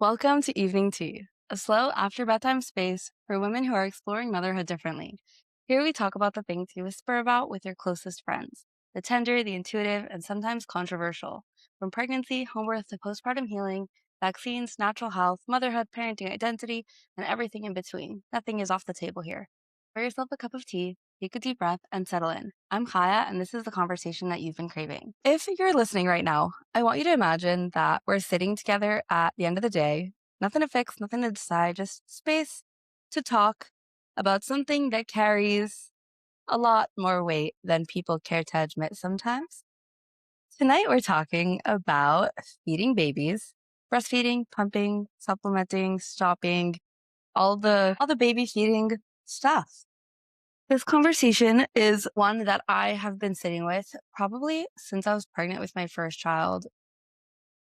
Welcome to Evening Tea, a slow after bedtime space for women who are exploring motherhood differently. Here we talk about the things you whisper about with your closest friends, the tender, the intuitive, and sometimes controversial. From pregnancy, home birth to postpartum healing, vaccines, natural health, motherhood, parenting identity, and everything in between. Nothing is off the table here. Pour yourself a cup of tea, take a deep breath, and settle in. I'm Chaya, and this is the conversation that you've been craving. If you're listening right now, I want you to imagine that we're sitting together at the end of the day. Nothing to fix, nothing to decide, just space to talk about something that carries a lot more weight than people care to admit sometimes. Tonight, we're talking about feeding babies, breastfeeding, pumping, supplementing, stopping, all the baby feeding stuff. This conversation is one that I have been sitting with probably since I was pregnant with my first child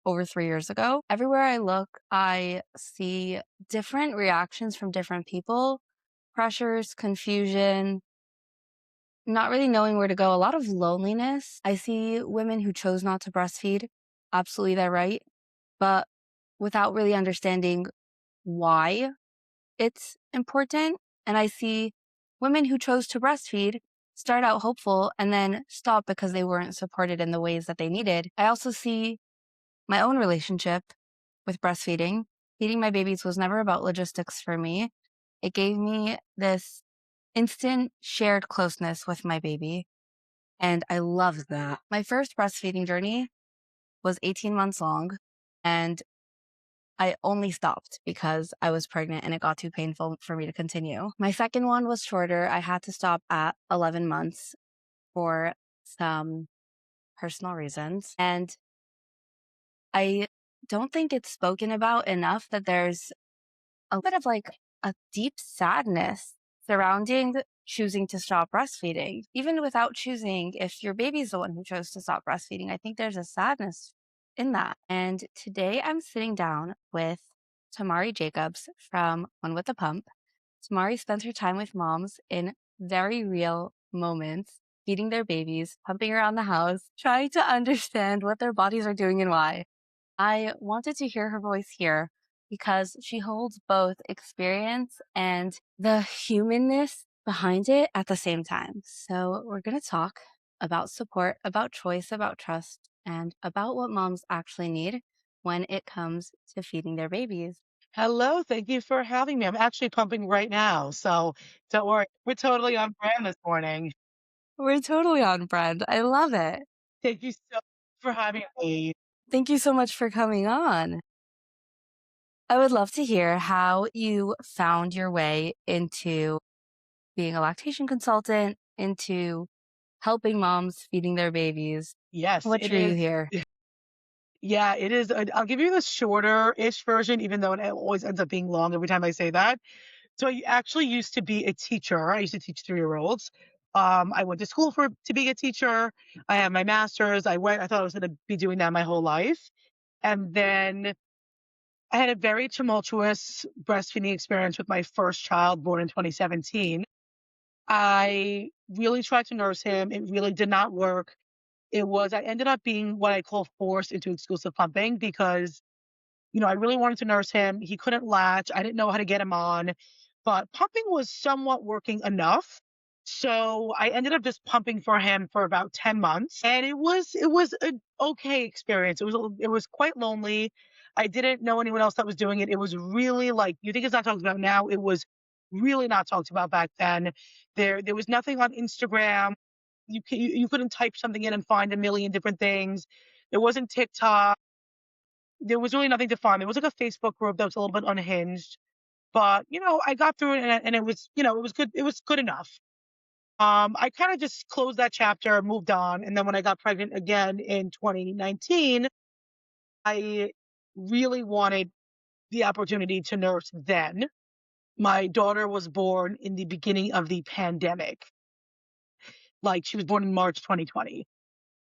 over 3 years ago. Everywhere I look, I see different reactions from different people, pressures, confusion, not really knowing where to go, a lot of loneliness. I see women who chose not to breastfeed. Absolutely, they're right. But without really understanding why it's important. And I see women who chose to breastfeed start out hopeful and then stop because they weren't supported in the ways that they needed. I also see my own relationship with breastfeeding. Feeding my babies was never about logistics for me. It gave me this instant shared closeness with my baby. And I loved that. My first breastfeeding journey was 18 months long. And I only stopped because I was pregnant and it got too painful for me to continue. My second one was shorter. I had to stop at 11 months for some personal reasons. And I don't think it's spoken about enough that there's a bit of like a deep sadness surrounding choosing to stop breastfeeding. Even without choosing, if your baby's the one who chose to stop breastfeeding, I think there's a sadness in that. And today I'm sitting down with Tamari Jacobs from One with the Pump. Tamari spends her time with moms in very real moments, feeding their babies, pumping around the house, trying to understand what their bodies are doing and why. I wanted to hear her voice here because she holds both experience and the humanness behind it at the same time. So, we're going to talk about support, about choice, about trust, and about what moms actually need when it comes to feeding their babies. Hello, thank you for having me. I'm actually pumping right now, so don't worry. We're totally on brand this morning. We're totally on brand. I love it. Thank you so much for having me. Thank you so much for coming on. I would love to hear how you found your way into being a lactation consultant, into helping moms feeding their babies. Yes, What it drew you is. here? Yeah, it is. I'll give you the shorter-ish version, even though it always ends up being long every time I say that. So I actually used to be a teacher. I used to teach 3-year-olds. I went to school to be a teacher. I have my master's. I thought I was going to be doing that my whole life. And then I had a very tumultuous breastfeeding experience with my first child born in 2017. I really tried to nurse him. It really did not work. I ended up being what I call forced into exclusive pumping because, I really wanted to nurse him. He couldn't latch. I didn't know how to get him on, but pumping was somewhat working enough. So I ended up just pumping for him for about 10 months. And it was an okay experience. It was quite lonely. I didn't know anyone else that was doing it. It was really like you think it's not talked about now. It was really not talked about back then. There was nothing on Instagram. You couldn't type something in and find a million different things. There wasn't TikTok. There was really nothing to find. There was like a Facebook group that was a little bit unhinged, but I got through it and it was good. It was good enough. I kind of just closed that chapter, moved on, and then when I got pregnant again in 2019, I really wanted the opportunity to nurse then. My daughter was born in the beginning of the pandemic. Like she was born in March 2020.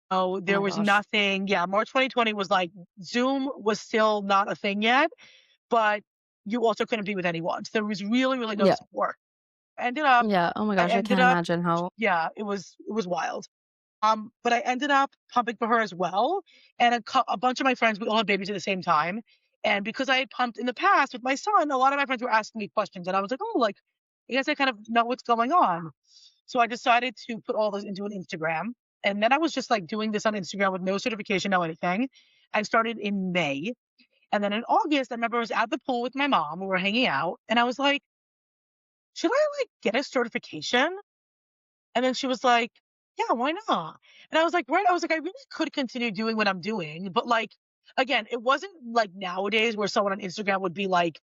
Oh, Oh there my was gosh. nothing. Yeah, March 2020 was like Zoom was still not a thing yet, but you also couldn't be with anyone. So there was really, really no Yeah. support. Ended up, Yeah. Oh my I gosh. I ended can't up, imagine how. yeah, it was wild. But I ended up pumping for her as well, and a bunch of my friends, we all had babies at the same time, And because I had pumped in the past with my son, a lot of my friends were asking me questions, and I was like, oh, like, I guess I kind of know what's going on. So I decided to put all this into an Instagram. And then I was just like doing this on Instagram with no certification, no anything. I started in May. And then in August, I remember I was at the pool with my mom. We were hanging out. And I was like, should I like get a certification? And then she was like, "Yeah, why not?" And I was like, "Right." I was like, "I really could continue doing what I'm doing." But like, again, it wasn't like nowadays where someone on Instagram would be like,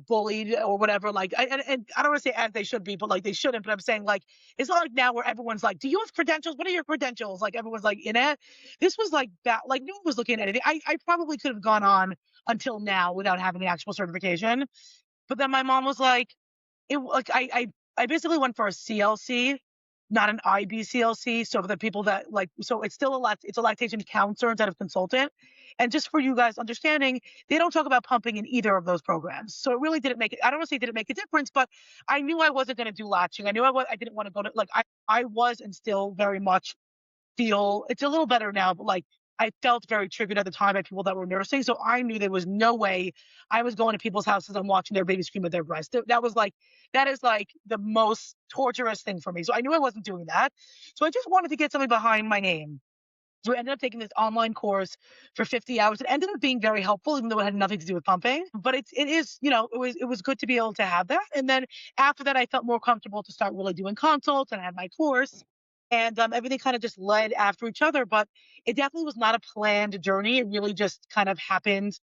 bullied or whatever. Like, and I don't want to say as they should be, but like they shouldn't. But I'm saying like, it's not like now where everyone's like, "Do you have credentials? What are your credentials?" Like everyone's like in it. This was like that. Like no one was looking at anything. I probably could have gone on until now without having an actual certification. But then my mom was like, it like I basically went for a CLC, not an IBCLC. So for the people that like, so it's still it's a lactation counselor instead of consultant. And just for you guys understanding, they don't talk about pumping in either of those programs. So it really didn't make it. I don't want to say it didn't make a difference, but I knew I wasn't going to do latching. I knew I didn't want to go to like I was and still very much feel it's a little better now, but like I felt very triggered at the time by people that were nursing. So I knew there was no way I was going to people's houses and watching their babies scream at their breast. That was like, that is like the most torturous thing for me. So I knew I wasn't doing that. So I just wanted to get something behind my name. So I ended up taking this online course for 50 hours. It ended up being very helpful, even though it had nothing to do with pumping. But it is, it was good to be able to have that. And then after that, I felt more comfortable to start really doing consults and I had my course. And everything kind of just led after each other. But it definitely was not a planned journey. It really just kind of happened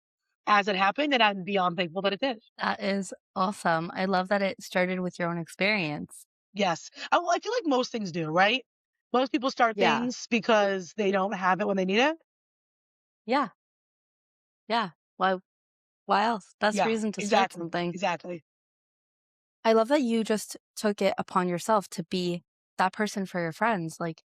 as it happened. And I'm beyond thankful that it did. That is awesome. I love that it started with your own experience. Yes. I feel like most things do, right? Most people start Yeah. things because they don't have it when they need it. Yeah. Yeah. Why else? That's Yeah, reason to start exactly. something. Exactly. I love that you just took it upon yourself to be that person for your friends, like,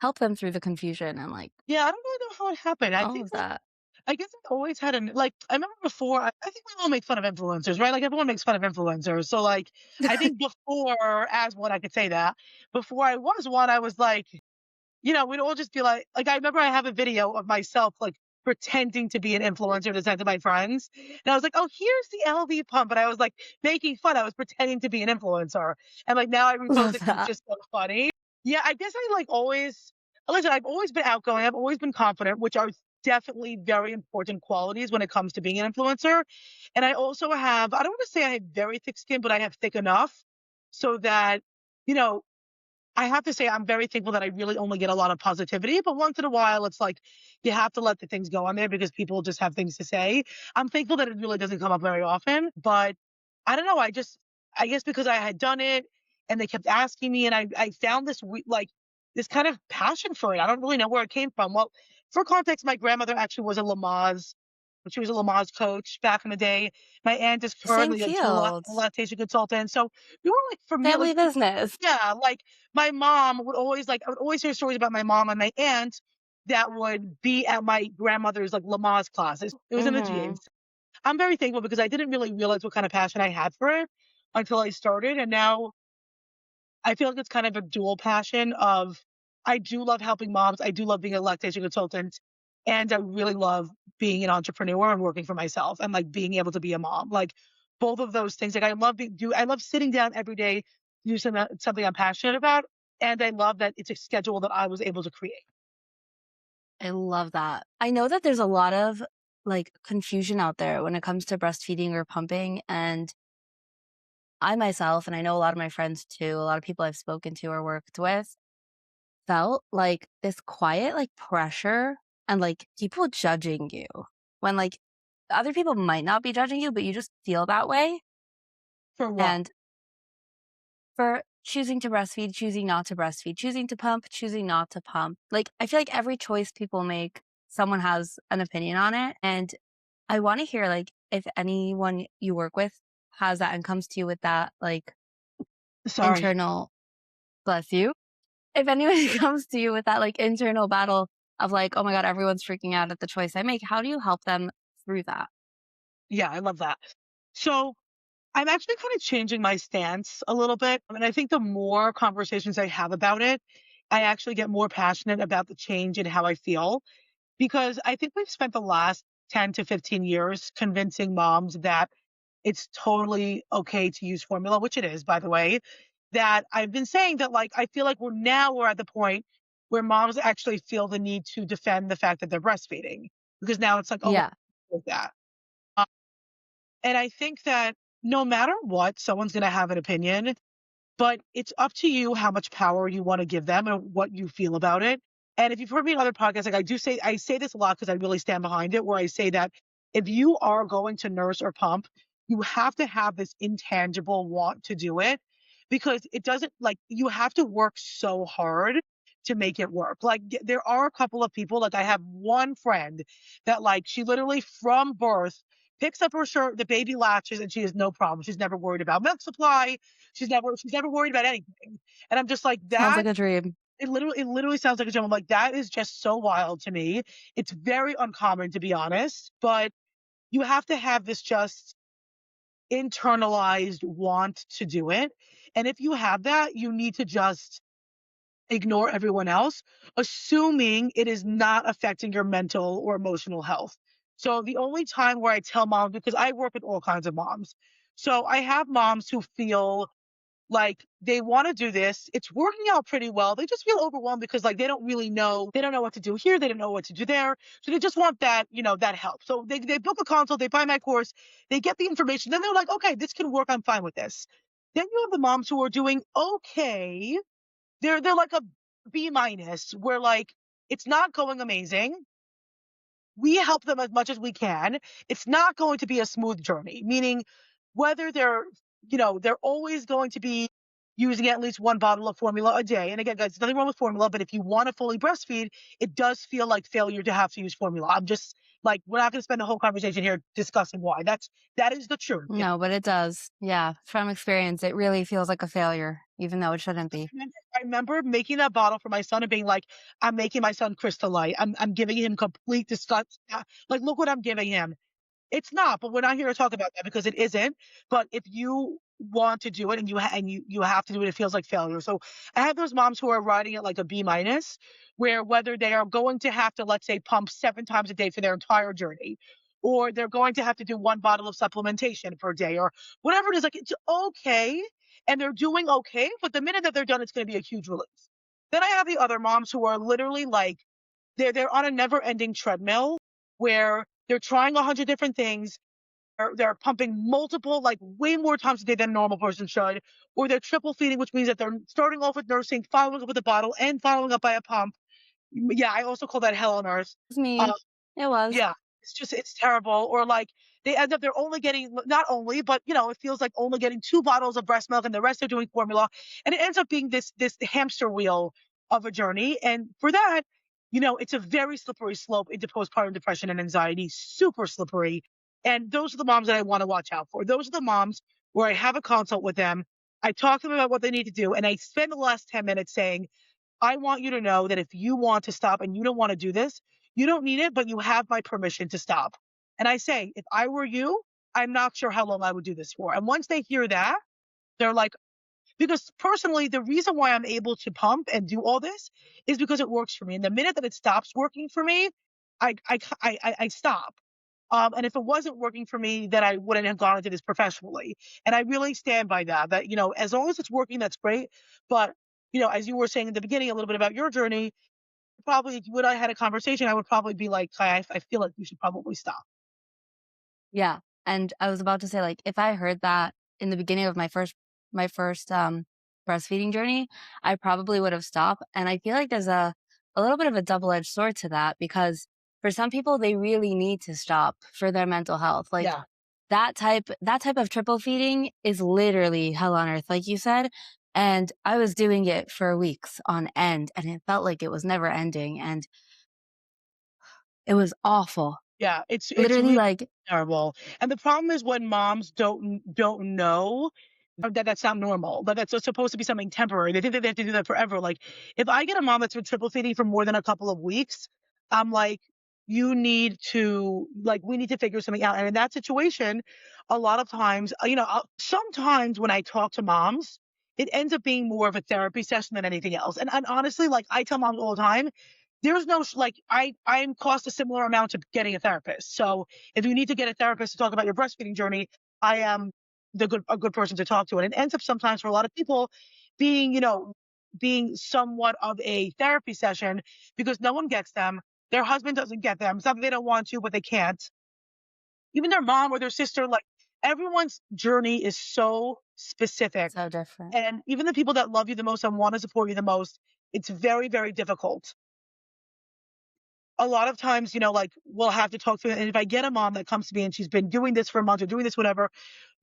help them through the confusion and, like, Yeah, I don't really know how it happened. I all think of like that. I guess I always had an like I remember before I think we all make fun of influencers, right? Like everyone makes fun of influencers. So like I think before as one I could say that. Before I was one, I was like, we'd all just be like I remember I have a video of myself like pretending to be an influencer to send to my friends. And I was like, oh, here's the LV pump. But I was like making fun. I was pretending to be an influencer. And like now I repost Love it because it's that. just so funny. Yeah, I guess I like always listen, I've always been outgoing. I've always been confident, which are definitely very important qualities when it comes to being an influencer. And I also have, I don't want to say I have very thick skin, but I have thick enough so that, you know, I have to say I'm very thankful that I really only get a lot of positivity, but once in a while it's like you have to let the things go on there because people just have things to say. I'm thankful that it really doesn't come up very often, but I don't know, I guess because I had done it and they kept asking me and I found like this kind of passion for it. I don't really know where it came from. Well, for context, my grandmother actually was a Lamaze. She was a Lamaze coach back in the day. My aunt is Same currently field. a lactation consultant. So we were like familiar, like Family business. yeah, like my mom would always like I would always hear stories about my mom and my aunt that would be at my grandmother's like Lamaze classes. It was in the Mhm. genes. I'm very thankful because I didn't really realize what kind of passion I had for it until I started. And now I feel like it's kind of a dual passion of I do love helping moms. I do love being a lactation consultant. And I really love being an entrepreneur and working for myself and like being able to be a mom. Like both of those things. Like I love sitting down every day, do something I'm passionate about. And I love that it's a schedule that I was able to create. I love that. I know that there's a lot of, like, confusion out there when it comes to breastfeeding or pumping, and I myself, and I know a lot of my friends too, a lot of people I've spoken to or worked with, felt like this quiet, like, pressure and, like, people judging you when, like, other people might not be judging you, but you just feel that way. For what? And for choosing to breastfeed, choosing not to breastfeed, choosing to pump, choosing not to pump. Like, I feel like every choice people make, someone has an opinion on it. And I want to hear, like, if anyone you work with has that and comes to you with that, like, Sorry. internal, bless you. If anyone comes to you with that, like, internal battle of, like, oh my God, everyone's freaking out at the choice I make, how do you help them through that? Yeah, I love that. So I'm actually kind of changing my stance a little bit. I mean, I think the more conversations I have about it, I actually get more passionate about the change in how I feel because I think we've spent the last 10 to 15 years convincing moms that it's totally okay to use formula, which it is, by the way, that I've been saying that, like, I feel like we're at the point where moms actually feel the need to defend the fact that they're breastfeeding because now it's like, oh, well, Yeah. with that. Uh, and I think that no matter what, someone's going to have an opinion, but it's up to you how much power you want to give them and what you feel about it. And if you've heard me in other podcasts, like I say this a lot because I really stand behind it, where I say that if you are going to nurse or pump, you have to have this intangible want to do it because it doesn't like you have to work so hard to make it work. Like there are a couple of people, like I have one friend that like she literally from birth picks up her shirt, the baby latches, and she has no problem. She's never worried about milk supply. She's never worried about anything. And I'm just like Sounds that. like a dream. It literally sounds like a joke. I'm like, that is just so wild to me. It's very uncommon to be honest, but you have to have this just internalized want to do it. And if you have that, you need to just ignore everyone else, assuming it is not affecting your mental or emotional health. So the only time where I tell moms, because I work with all kinds of moms. So I have moms who feel like they want to do this. It's working out pretty well. They just feel overwhelmed because like they don't really know. They don't know what to do here. They don't know what to do there. So they just want that, that help. So they book a consult, they buy my course, they get the information. Then they're like, okay, this can work. I'm fine with this. Then you have the moms who are doing okay. They're like a B minus where like it's not going amazing. We help them as much as we can. It's not going to be a smooth journey, meaning whether they're always going to be using at least one bottle of formula a day. And again, guys, there's nothing wrong with formula, but if you want to fully breastfeed, it does feel like failure to have to use formula. I'm just like, we're not going to spend the whole conversation here discussing why. That is the truth. No, but it does. Yeah. From experience, it really feels like a failure, even though it shouldn't be. I remember making that bottle for my son and being like, I'm making my son crystal light. I'm giving him complete disgust. Like, look what I'm giving him. It's not, but we're not here to talk about that because it isn't. But if you want to do it and you have to do it, it feels like failure. So I have those moms who are riding it like a B minus, where whether they are going to have to, let's say, pump 7 times a day for their entire journey, or they're going to have to do one bottle of supplementation per day, or whatever it is, like it's okay, and they're doing okay. But the minute that they're done, it's going to be a huge relief. Then I have the other moms who are literally like they're on a never ending treadmill where they're trying 100 different things. They're pumping multiple, like way more times a day than a normal person should, or they're triple feeding, which means that they're starting off with nursing, following up with a bottle, and following up by a pump. Yeah, I also call that hell on earth. It was me. Uh, It was. yeah, it's terrible. Or like they're only getting not only, but it feels like only getting 2 bottles of breast milk and the rest they're doing formula. And it ends up being this hamster wheel of a journey. And for that, it's a very slippery slope into postpartum depression and anxiety, super slippery. And those are the moms that I want to watch out for. Those are the moms where I have a consult with them. I talk to them about what they need to do, and I spend the last 10 minutes saying, I want you to know that if you want to stop and you don't want to do this, you don't need it, but you have my permission to stop. And I say, if I were you, I'm not sure how long I would do this for. And once they hear that, they're like, because personally, the reason why I'm able to pump and do all this is because it works for me. And the minute that it stops working for me, I stop. And if it wasn't working for me, then I wouldn't have gone into this professionally. And I really stand by that. That as long as it's working, that's great. But as you were saying in the beginning, a little bit about your journey, probably if you and I had a conversation, I would probably be like, I feel like you should probably stop. Yeah, and I was about to say, like, if I heard that in the beginning of my first breastfeeding journey, I probably would have stopped, and I feel like there's a little bit of a double-edged sword to that because for some people, they really need to stop for their mental health, like, Yeah. that type of triple feeding is literally hell on earth, like you said, and I was doing it for weeks on end, and it felt like it was never ending, and it was awful. Yeah, it's Literally, really like terrible. And the problem is when moms don't know that that's not normal, that that's supposed to be something temporary. They think that they have to do that forever. Like if I get a mom that's been triple feeding for more than a couple of weeks, I'm like, you need to like we need to figure something out. And in that situation, a lot of times, sometimes when I talk to moms, it ends up being more of a therapy session than anything else. And honestly, like I tell moms all the time, There's no like I'm cost a similar amount to getting a therapist. So if you need to get a therapist to talk about your breastfeeding journey, I am a good person to talk to. And it ends up sometimes for a lot of people being, being somewhat of a therapy session because no one gets them. Their husband doesn't get them. It's not that they don't want to, but they can't. Even their mom or their sister, like everyone's journey is so specific. So different. And even the people that love you the most and want to support you the most, it's very, very difficult a lot of times, like we'll have to talk to, and if I get a mom that comes to me and she's been doing this for a month or doing this, whatever,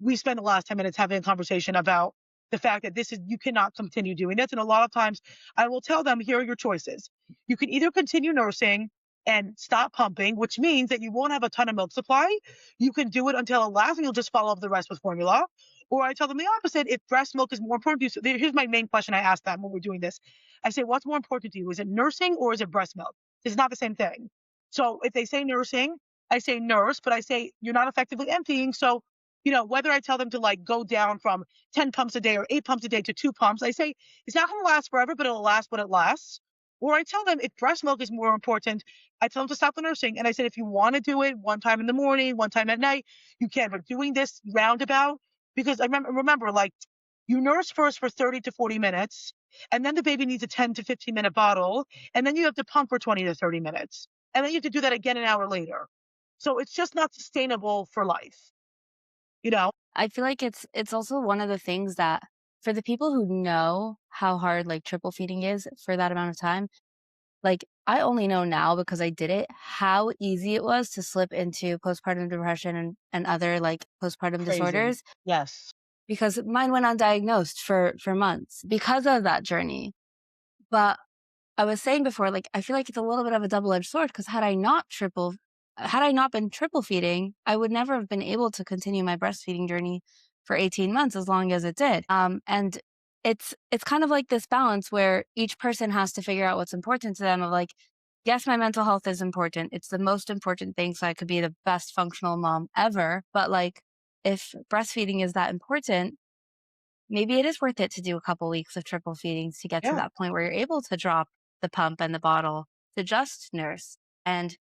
we spend the last 10 minutes having a conversation about the fact that you cannot continue doing this. And a lot of times I will tell them, here are your choices. You can either continue nursing and stop pumping, which means that you won't have a ton of milk supply. You can do it until it lasts and you'll just follow up the rest with formula. Or I tell them the opposite. If breast milk is more important to you, so here's my main question I ask them when we're doing this. I say, what's more important to you? Is it nursing or is it breast milk? It's not the same thing. So if they say nursing, I say nurse, but I say you're not effectively emptying. So, whether I tell them to like go down from 10 pumps a day or 8 pumps a day to 2 pumps, I say it's not going to last forever, but it'll last when it lasts. Or I tell them if breast milk is more important, I tell them to stop the nursing. And I said, if you want to do it one time in the morning, one time at night, you can. But doing this roundabout, because I remember like you nurse first for 30 to 40 minutes, and then the baby needs a 10 to 15-minute bottle, and then you have to pump for 20 to 30 minutes. And then you have to do that again an hour later. So it's just not sustainable for life, you know? I feel like it's also one of the things that for the people who know how hard like triple feeding is for that amount of time, like I only know now because I did it how easy it was to slip into postpartum depression and other like postpartum Crazy. disorders Yes. because mine went undiagnosed for months because of that journey. But I was saying before, like, I feel like it's a little bit of a double-edged sword because had I not been triple feeding, I would never have been able to continue my breastfeeding journey for 18 months as long as it did. And it's kind of like this balance where each person has to figure out what's important to them of like, yes, my mental health is important. It's the most important thing so I could be the best functional mom ever. But like, if breastfeeding is that important, maybe it is worth it to do a couple weeks of triple feedings to get to Yeah. that point where you're able to drop the pump and the bottle to just nurse. And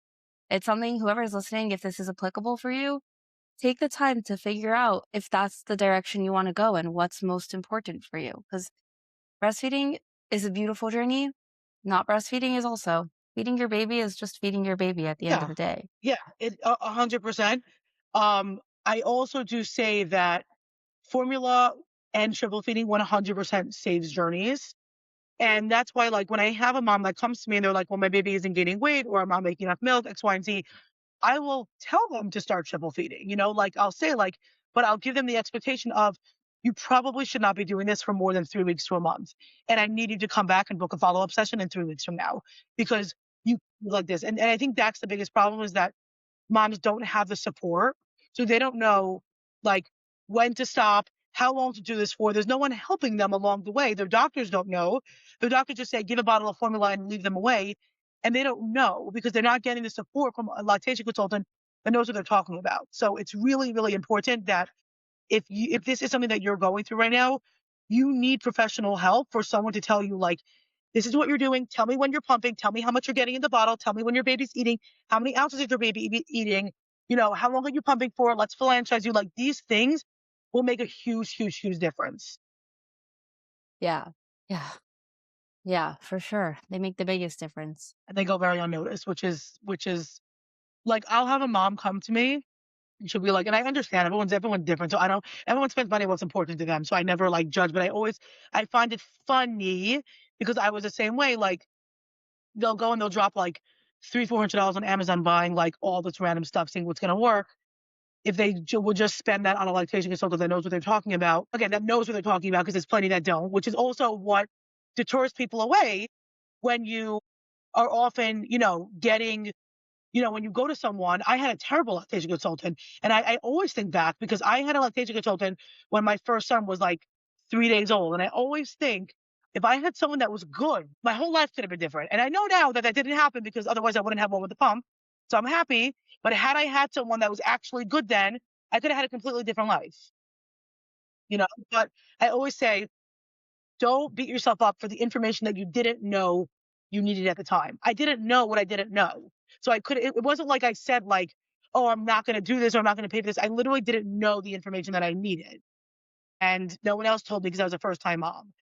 it's something whoever's listening, if this is applicable for you, take the time to figure out if that's the direction you want to go and what's most important for you. Because breastfeeding is a beautiful journey. Not breastfeeding is also feeding your baby is just feeding your baby at the end of Yeah. the day. Yeah. 100%. I also do say that formula and triple feeding 100% saves journeys. And that's why, like, when I have a mom that comes to me and they're like, well, my baby isn't gaining weight or I'm not making enough milk, X, Y, and Z, I will tell them to start triple feeding, like I'll say like, but I'll give them the expectation of you probably should not be doing this for more than 3 weeks to a month. And I need you to come back and book a follow-up session in 3 weeks from now because you like this. And I think that's the biggest problem is that moms don't have the support. So they don't know like when to stop, how long to do this for. There's no one helping them along the way. Their doctors don't know. Their doctors just say, give a bottle of formula and leave them away. And they don't know because they're not getting the support from a lactation consultant that knows what they're talking about. So it's really, really important that if this is something that you're going through right now, you need professional help for someone to tell you like, this is what you're doing. Tell me when you're pumping. Tell me how much you're getting in the bottle. Tell me when your baby's eating. How many ounces is your baby eating? How long are you pumping for? Let's phalangize you. Like these things will make a huge, huge, huge difference. Yeah. Yeah. Yeah, for sure. They make the biggest difference. And they go very unnoticed, which is like I'll have a mom come to me and she'll be like, and I understand everyone's different. So I don't everyone spends money on what's important to them. So I never like judge, but I find it funny because I was the same way. Like they'll go and they'll drop like $300-400 on Amazon buying like all this random stuff, seeing what's gonna work. If they would just spend that on a lactation consultant that knows what they're talking about, again, that knows what they're talking about, because there's plenty that don't, which is also what deters people away when you are often, getting when you go to someone, I had a terrible lactation consultant. And I always think back because I had a lactation consultant when my first son was like 3 days old. And I always think if I had someone that was good, my whole life could have been different. And I know now that that didn't happen because otherwise I wouldn't have one with the pump. So I'm happy. But had I had someone that was actually good then, I could have had a completely different life, But I always say, don't beat yourself up for the information that you didn't know you needed at the time. I didn't know what I didn't know. So I could it wasn't like I said like, "Oh, I'm not going to do this or I'm not going to pay for this." I literally didn't know the information that I needed. And no one else told me because I was a first time mom.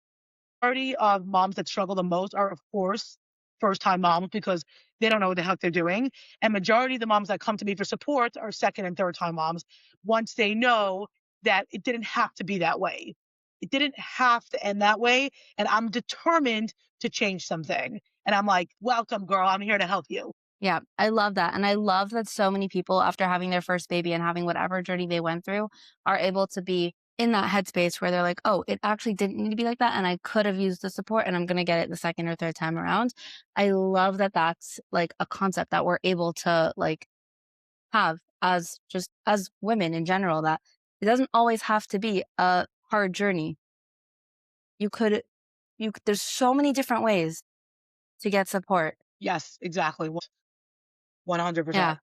Majority of moms that struggle the most are, of course, first time moms because they don't know what the heck they're doing. And majority of the moms that come to me for support are second and third time moms once they know that it didn't have to be that way. It didn't have to end that way. And I'm determined to change something. And I'm like, welcome, girl. I'm here to help you. Yeah, I love that. And I love that so many people, after having their first baby and having whatever journey they went through, are able to be in that headspace where they're like, oh, it actually didn't need to be like that. And I could have used the support and I'm going to get it the second or third time around. I love that that's like a concept that we're able to like have as just as women in general, that it doesn't always have to be a hard journey. You could, there's so many different ways to get support. Yes, exactly. 100%. Yeah.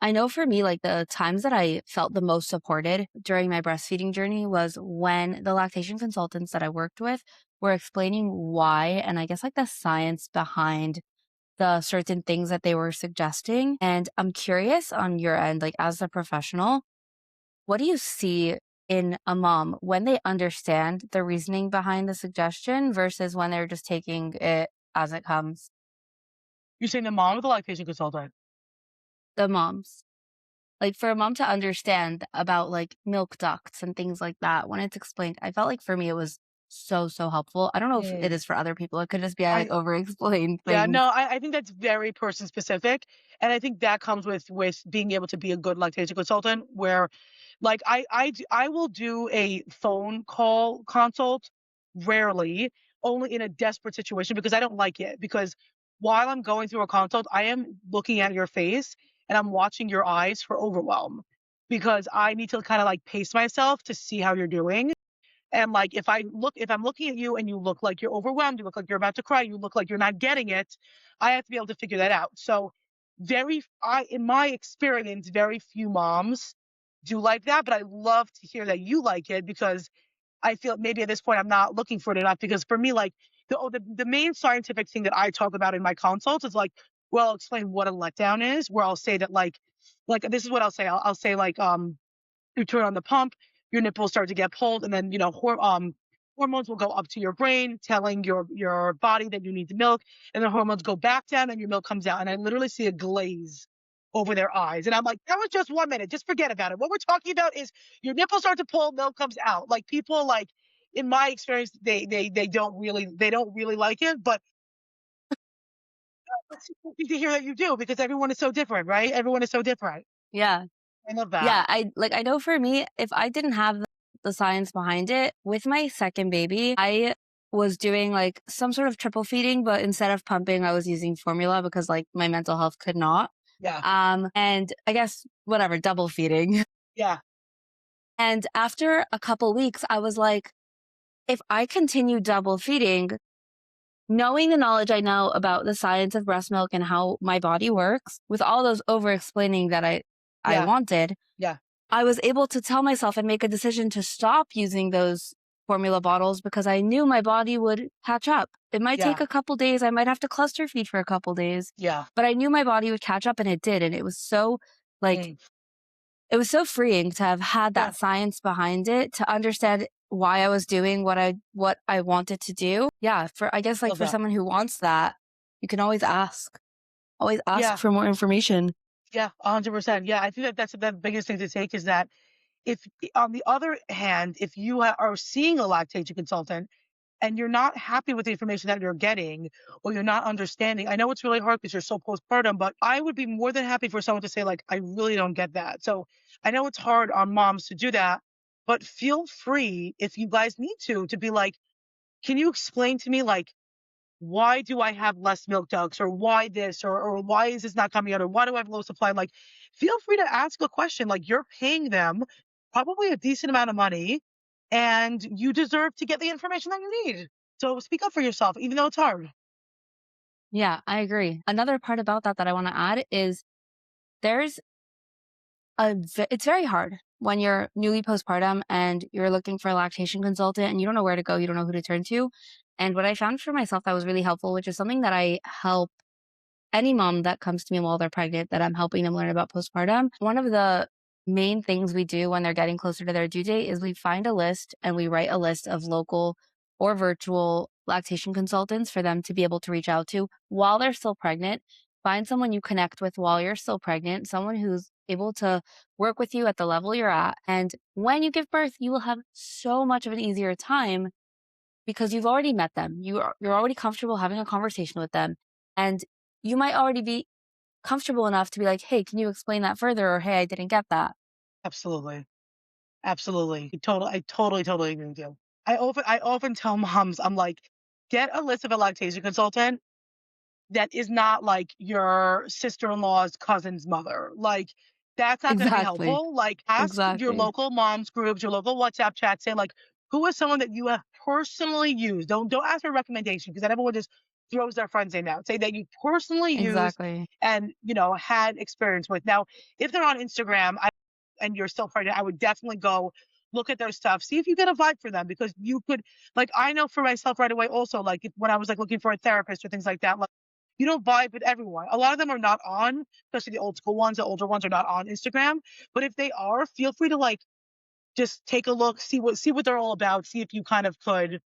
I know for me, like the times that I felt the most supported during my breastfeeding journey was when the lactation consultants that I worked with were explaining why, and I guess like the science behind the certain things that they were suggesting. And I'm curious on your end, like as a professional, what do you see in a mom when they understand the reasoning behind the suggestion versus when they're just taking it as it comes? You're saying the mom of the lactation consultant? The moms. Like, for a mom to understand about, like, milk ducts and things like that when it's explained, I felt like for me it was so, so helpful. I don't know if it Mm. is for other people. It could just be I, like, I over explain Yeah, things. no, I think that's very person specific, and I think that comes with being able to be a good lactation consultant. Where, like, I will do a phone call consult rarely, only in a desperate situation because I don't like it. Because while I'm going through a consult, I am looking at your face and I'm watching your eyes for overwhelm because I need to kind of like pace myself to see how you're doing. And like if I'm looking at you and you look like you're overwhelmed, you look like you're about to cry, you look like you're not getting it, I have to be able to figure that out. So in my experience, very few moms do like that, but I love to hear that you like it because I feel maybe at this point I'm not looking for it enough because for me, like the main scientific thing that I talk about in my consults is like, well, I'll explain what a letdown is, where I'll say that like this is what I'll say. I'll say like you turn on the pump, your nipples start to get pulled, and then hormones will go up to your brain, telling your body that you need the milk, and the hormones go back down, and your milk comes out. And I literally see a glaze over their eyes, and I'm like, that was just 1 minute. Just forget about it. What we're talking about is your nipples start to pull, milk comes out. Like people like. In my experience, they don't really like it, but it's interesting to hear that you do because everyone is so different, right? Everyone is so different. Yeah. I love that. Yeah, I know for me, if I didn't have the science behind it, with my second baby, I was doing, like, some sort of triple feeding, but instead of pumping, I was using formula because, like, my mental health could not. Yeah, And I guess, whatever, double feeding. yeah, And after a couple weeks, I was like, if I continue double feeding, knowing the knowledge I know about the science of breast milk and how my body works, with all those over explaining that I yeah, wanted, yeah, I was able to tell myself and make a decision to stop using those formula bottles because I knew my body would catch up. It might take yeah, a couple days. I might have to cluster feed for a couple days, yeah. but I knew my body would catch up and it did. And it was so like, Mm. it was so freeing to have had Yeah, that science behind it, to understand why I was doing what I wanted to do. Yeah. For, I guess like love for that. someone who wants that, you can always ask Yeah, for more information. yeah, 100%. Yeah, I think that that's the biggest thing to take is that if, on the other hand, if you are seeing a lactation consultant and you're not happy with the information that you're getting or you're not understanding, I know it's really hard because you're so postpartum, but I would be more than happy for someone to say, like, I really don't get that. So I know it's hard on moms to do that, but feel free if you guys need to be like, can you explain to me, like, why do I have less milk ducts or why this or why is this not coming out or why do I have low supply? Like, feel free to ask a question. Like, you're paying them probably a decent amount of money and you deserve to get the information that you need. So speak up for yourself, even though it's hard. Yeah, I agree. Another part about that that I want to add is there's it's very hard when you're newly postpartum and you're looking for a lactation consultant and you don't know where to go, you don't know who to turn to. And what I found for myself that was really helpful, which is something that I help any mom that comes to me while they're pregnant that I'm helping them learn about postpartum. One of the main things we do when they're getting closer to their due date is we find a list and we write a list of local or virtual lactation consultants for them to be able to reach out to while they're still pregnant. Find someone you connect with while you're still pregnant, someone who's able to work with you at the level you're at. And when you give birth, you will have so much of an easier time because you've already met them. You're already comfortable having a conversation with them. And you might already be comfortable enough to be like, "Hey, can you explain that further?" Or, "Hey, I didn't get that." Absolutely. Absolutely. I totally agree with you. I often tell moms, I'm like, get a list of a lactation consultant that is not like your sister-in-law's cousin's mother. Like, that's not gonna be Exactly. helpful. Like, ask your Exactly. local moms groups, your local WhatsApp chat, say, like, who is someone that you have personally used? Don't ask for a recommendation because then everyone just throws their friend's name out. Say that you personally use Exactly. and, had experience with. Now, if they're on Instagram, and you're still pregnant, I would definitely go look at their stuff, see if you get a vibe for them because you could, like, I know for myself right away also, like, if, when I was like looking for a therapist or things like that, like, you don't vibe with everyone. A lot of them are not on, especially the old school ones, the older ones are not on Instagram. But if they are, feel free to like just take a look, see what they're all about, see if you kind of could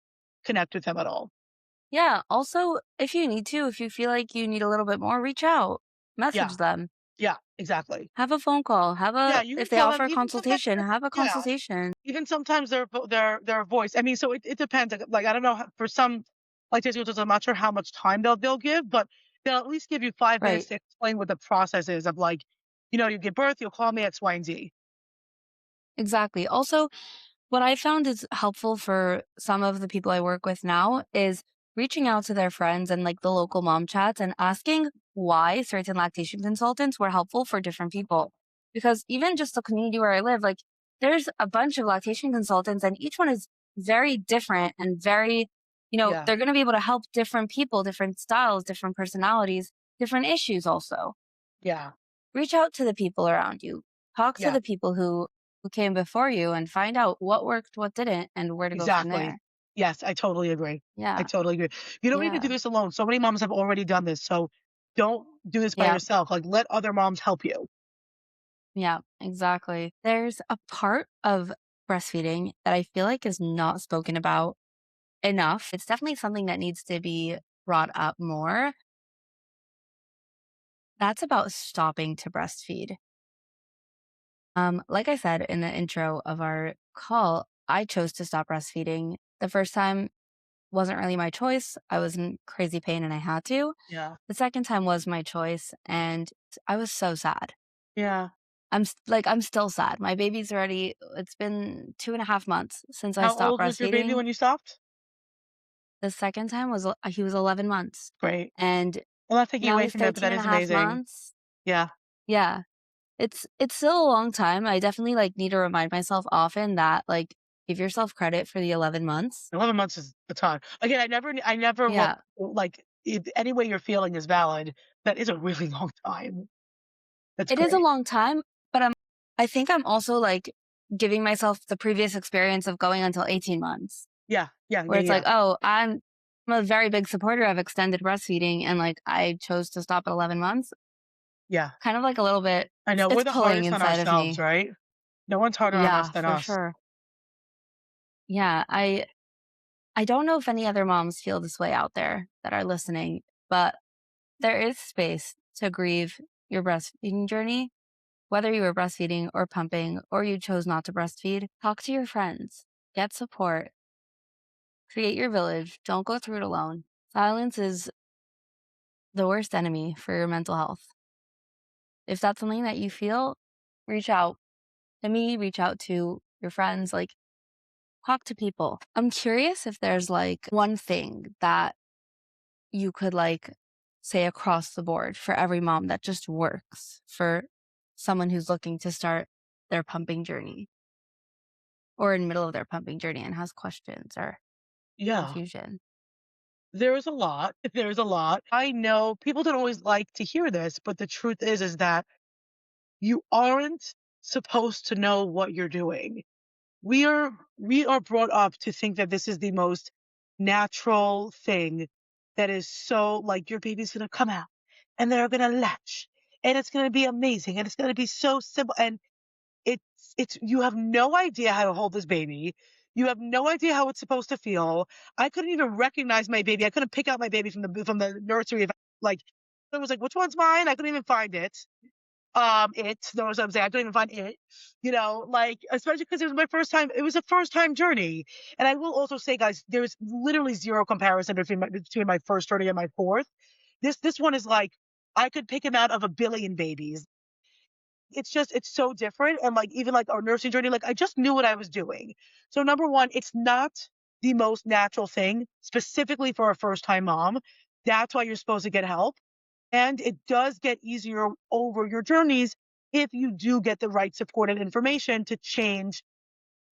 connect with them at all. Yeah, also, if you need to, if you feel like you need a little bit more, reach out, Yeah, message them, yeah, exactly. have a phone call, have Yeah, a you can if they call them offer a even sometimes. consultation, have a Yeah, consultation. even sometimes their voice. I mean, so it depends. Like I don't know for some like disabilities, I'm not sure how much time they'll give, but they'll at least give you 5 minutes Right. to explain what the process is of like, you give birth, you'll call me X, Y, and Z. Exactly. Also, what I found is helpful for some of the people I work with now is reaching out to their friends and like the local mom chats and asking why certain lactation consultants were helpful for different people. Because even just the community where I live, like there's a bunch of lactation consultants and each one is very different and very, Yeah, they're going to be able to help different people, different styles, different personalities, different issues also. yeah, Reach out to the people around you. Talk to yeah, the people who came before you and find out what worked, what didn't, and where to go from exactly. there. Yes, I totally agree. I Yeah. totally agree. You don't need to do Yeah. this alone. So many moms have already done this. So don't do this by Yeah. yourself. Like let other moms help you. Yeah. Exactly. There's a part of breastfeeding that I feel like is not spoken about enough. It's definitely something that needs to be brought up more. That's about stopping to breastfeed. Like I said in the intro of our call, I chose to stop breastfeeding. The first time wasn't really my choice. I was in crazy pain and I had to. Yeah. The second time was my choice and I was so sad. Yeah. I'm still sad. My baby's already it's been 2.5 months since I How stopped old was your baby breastfeeding. when you stopped? The second time was he was 11 months, Great. and I'm not taking now away he's from it, but 13 that and is a half amazing. months. Yeah. Yeah. It's still a long time. I definitely, like, need to remind myself often that, like, give yourself credit for the 11 months. 11 months is a ton. Again, I never will Yeah. like, if any way you're feeling is valid, that is a really long time. That's It is a great. long time, but I think I'm also, like, giving myself the previous experience of going until 18 months, Yeah, yeah, where yeah, it's like, yeah, "Oh, I'm a very big supporter of extended breastfeeding," and, like, I chose to stop at 11 months. yeah. Kind of like a little bit I know, it's we're the pulling hardest on inside of ourselves, me. right? No one's harder on us Yeah, than for us. sure. Yeah, I don't know if any other moms feel this way out there that are listening, but there is space to grieve your breastfeeding journey. Whether you were breastfeeding or pumping or you chose not to breastfeed, talk to your friends, get support, create your village. Don't go through it alone. Silence is the worst enemy for your mental health. If that's something that you feel, reach out to me, reach out to your friends, like talk to people. I'm curious if there's like one thing that you could like say across the board for every mom that just works for someone who's looking to start their pumping journey or in the middle of their pumping journey and has questions or Yeah, confusion. there is a lot. There's a lot. I know people don't always like to hear this, but the truth is that you aren't supposed to know what you're doing. We are brought up to think that this is the most natural thing that is so like your baby's gonna come out and they're gonna latch and it's gonna be amazing and it's gonna be so simple and it's you have no idea how to hold this baby. You have no idea how it's supposed to feel. I couldn't even recognize my baby. I couldn't pick out my baby from the nursery. Like it was like, which one's mine? I couldn't even find it. It. Know what I'm saying? I couldn't even find it. You know, like especially because it was my first time. It was a first time journey. And I will also say, guys, there's literally zero comparison between my first journey and my fourth. This one is like I could pick him out of a billion babies. It's just it's so different. And like even like our nursing journey, like I just knew what I was doing. So number one, it's not the most natural thing specifically for a first time mom. That's why you're supposed to get help. And it does get easier over your journeys if you do get the right support and information to change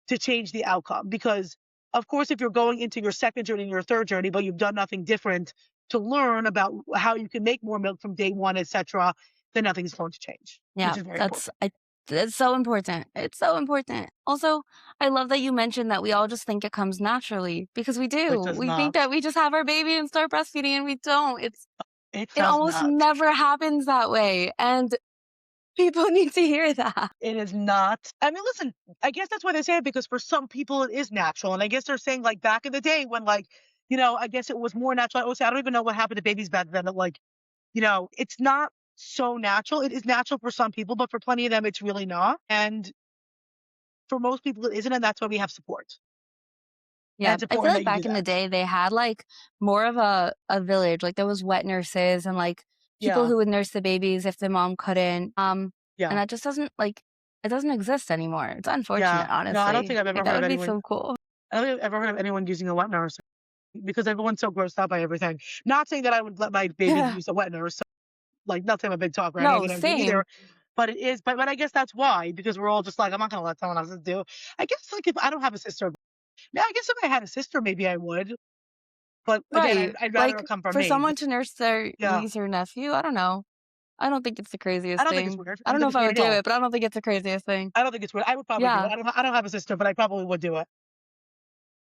the outcome. Because of course, if you're going into your second journey and your third journey, but you've done nothing different to learn about how you can make more milk from day one, etc., then nothing's going to change, which Yeah, is very important. it's so important. It's so important. Also, I love that you mentioned that we all just think it comes naturally because we It do. does We think not. that we just have our baby and start breastfeeding and we don't. It It does almost not. never happens that way. And people need to hear that. It is not. I mean, listen, I guess that's why they say it because for some people it is natural. And I guess they're saying like back in the day when like, I guess it was more natural. I always say, I don't even know what happened to babies back then. That like, it's not so natural. It is natural for some people, but for plenty of them, it's really not. And for most people, it isn't. And that's why we have support. And Yeah, it's I feel important that like you do back in the that. day, they had, like, more of a village, like, there was wet nurses and, like, people Yeah. who would nurse the babies if the mom couldn't, and Yeah. that just doesn't, like it doesn't exist anymore. It's Yeah. unfortunate, No, I don't honestly. think I've Like, ever that heard of would be anyone. so cool. I don't think I've ever heard of anyone using a wet nurse because everyone's so grossed out by everything. Not saying that I would let my baby use a wet nurse. Like, not saying I'm a big talker, I don't No, think I do either, same. but it is but I guess that's why, because we're all just like, "I'm not gonna let someone else do." I guess, like, if I don't have a sister yeah, I guess if I had a sister, maybe I would, but again, Right. I'd rather Like, it come from for me. someone to nurse their Yeah. niece or nephew, I don't know. I don't think it's the I craziest don't think it's thing. weird. I I don't don't know think if it's I weird would at do all. it, but I don't think it's the craziest thing. I don't think it's weird. I would probably do it. Yeah. I don't have a sister, but I probably would do it.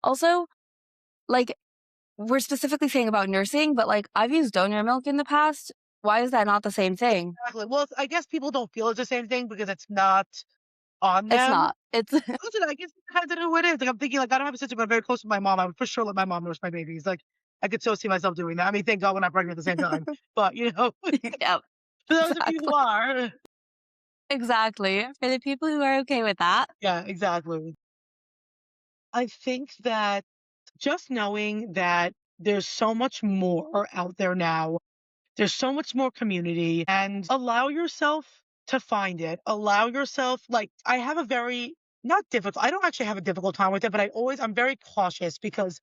Also, like, we're specifically saying about nursing, but, like, I've used donor milk in the past. Why is that not the same thing? Exactly. Well, I guess people don't feel it's the same thing because it's not on It's them. not. It's Listen, I guess it depends on who it is. Like, I'm thinking, like, I don't have a sister, but I'm very close with my mom. I would for sure let my mom nurse my babies. Like, I could so see myself doing that. I mean, thank God we're not pregnant at the same time. But, Yep, for those of you who exactly. are, Exactly. For the people who are okay with that. yeah, exactly. I think that just knowing that there's so much more out there now, there's so much more community, and allow yourself to find it. Allow yourself, like, I have a very, not difficult, I don't actually have a difficult time with it, but I'm very cautious because,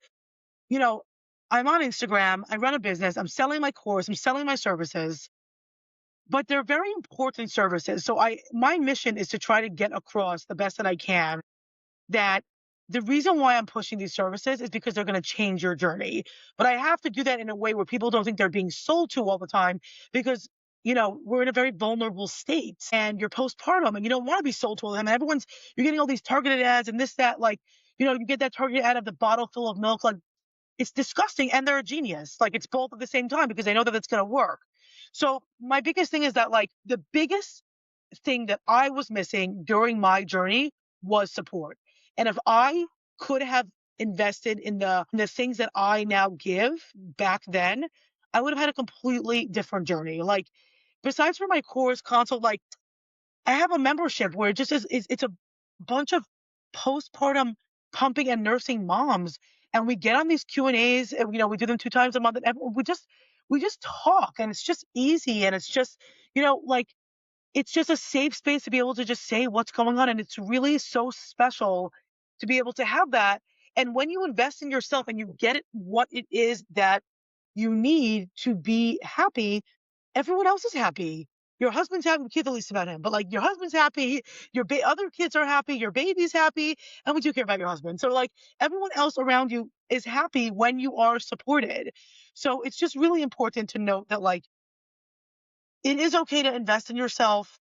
you know, I'm on Instagram, I run a business, I'm selling my course, I'm selling my services, but they're very important services. So my mission is to try to get across the best that I can that the reason why I'm pushing these services is because they're going to change your journey. But I have to do that in a way where people don't think they're being sold to all the time because, we're in a very vulnerable state and you're postpartum and you don't want to be sold to all the time. And you're getting all these targeted ads and this, that, like, you get that targeted ad of the bottle full of milk. Like, it's disgusting and they're a genius. Like, it's both at the same time because they know that it's going to work. So my biggest thing is that, like, the biggest thing that I was missing during my journey was support. And if I could have invested in the things that I now give back then, I would have had a completely different journey. Like, besides for my course consult, like, I have a membership where it just it's a bunch of postpartum pumping and nursing moms, and we get on these Q&As, and we do them 2 times a month, and we just talk, and it's just easy, and it's just, like, it's just a safe space to be able to just say what's going on, and it's really so special to be able to have that, and when you invest in yourself and you get it what it is that you need to be happy, everyone else is happy. Your husband's happy, we care the least about him, but like your husband's happy, your other kids are happy, your baby's happy, and we do care about your husband. So like everyone else around you is happy when you are supported. So it's just really important to note that like it is okay to invest in yourself.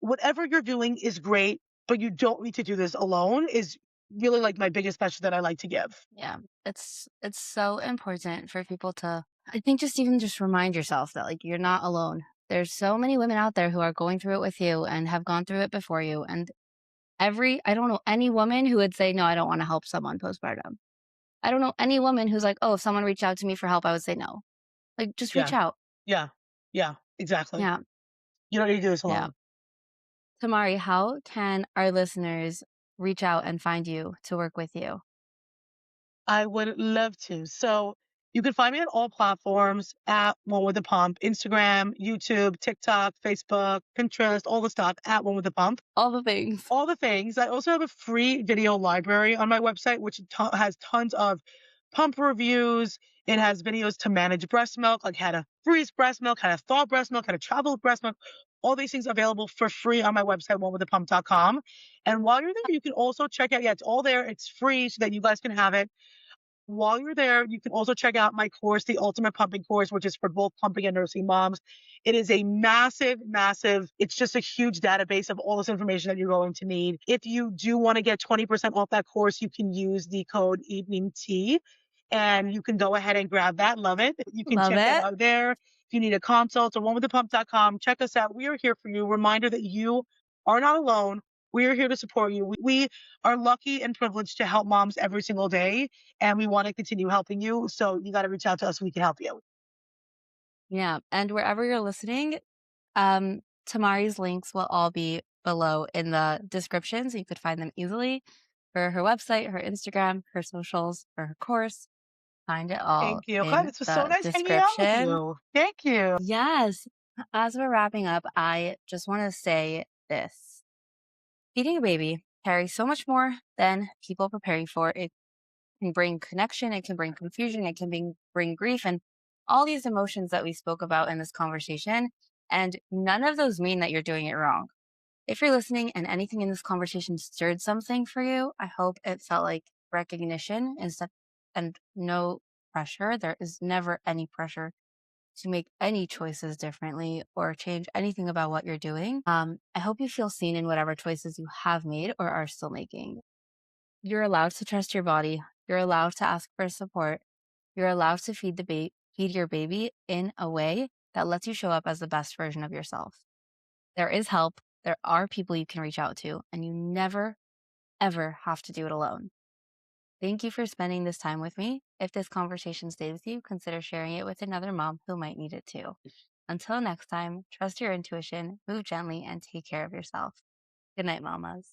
Whatever you're doing is great, but you don't need to do this alone. Is really like my biggest message that I like to give. Yeah. It's so important for people to, I think, just even just remind yourself that like you're not alone. There's so many women out there who are going through it with you and have gone through it before you. And I don't know any woman who would say, no, I don't want to help someone postpartum. I don't know any woman who's like, oh, if someone reached out to me for help, I would say no. Like, just reach Yeah. out. Yeah. Yeah. Exactly. Yeah. You don't need to do this Yeah. alone. Tamari, how can our listeners reach out and find you to work with you? I would love to. So you can find me on all platforms at One with the Pump, Instagram, YouTube, TikTok, Facebook, Pinterest, all the stuff at One with the Pump. All the things. All the things. I also have a free video library on my website, which has tons of pump reviews. It has videos to manage breast milk, like how to freeze breast milk, how to thaw breast milk, how to travel with breast milk. All these things available for free on my website, onewiththepump.com. And while you're there, you can also check out, yeah, it's all there. It's free so that you guys can have it. While you're there, you can also check out my course, the Ultimate Pumping Course, which is for both pumping and nursing moms. It is a massive, massive, it's just a huge database of all this information that you're going to need. If you do want to get 20% off that course, you can use the code evening tea and you can go ahead and grab that. Love it. You can Love check that it. out there. If you need a consult or onewiththepump.com, check us out. We are here for you. Reminder that you are not alone. We are here to support you. We are lucky and privileged to help moms every single day and we want to continue helping you. So you got to reach out to us. So we can help you. Yeah. And wherever you're listening, um, Tamari's links will all be below in the description, so you could find them easily for her website, her Instagram, her socials, for her course. Find it all Thank you. God, in this was so the nice hanging out with description. you. Thank you. Yes. As we're wrapping up, I just want to say this. Feeding a baby carries so much more than people prepare you for. It can bring connection, it can bring confusion, it can bring grief, and all these emotions that we spoke about in this conversation. And none of those mean that you're doing it wrong. If you're listening and anything in this conversation stirred something for you, I hope it felt like recognition instead and no pressure. There is never any pressure to make any choices differently or change anything about what you're doing. I hope you feel seen in whatever choices you have made or are still making. You're allowed to trust your body. You're allowed to ask for support. You're allowed to feed your baby in a way that lets you show up as the best version of yourself. There is help. There are people you can reach out to, and you never, ever have to do it alone. Thank you for spending this time with me. If this conversation stayed with you, consider sharing it with another mom who might need it too. Until next time, trust your intuition, move gently, and take care of yourself. Good night, mamas.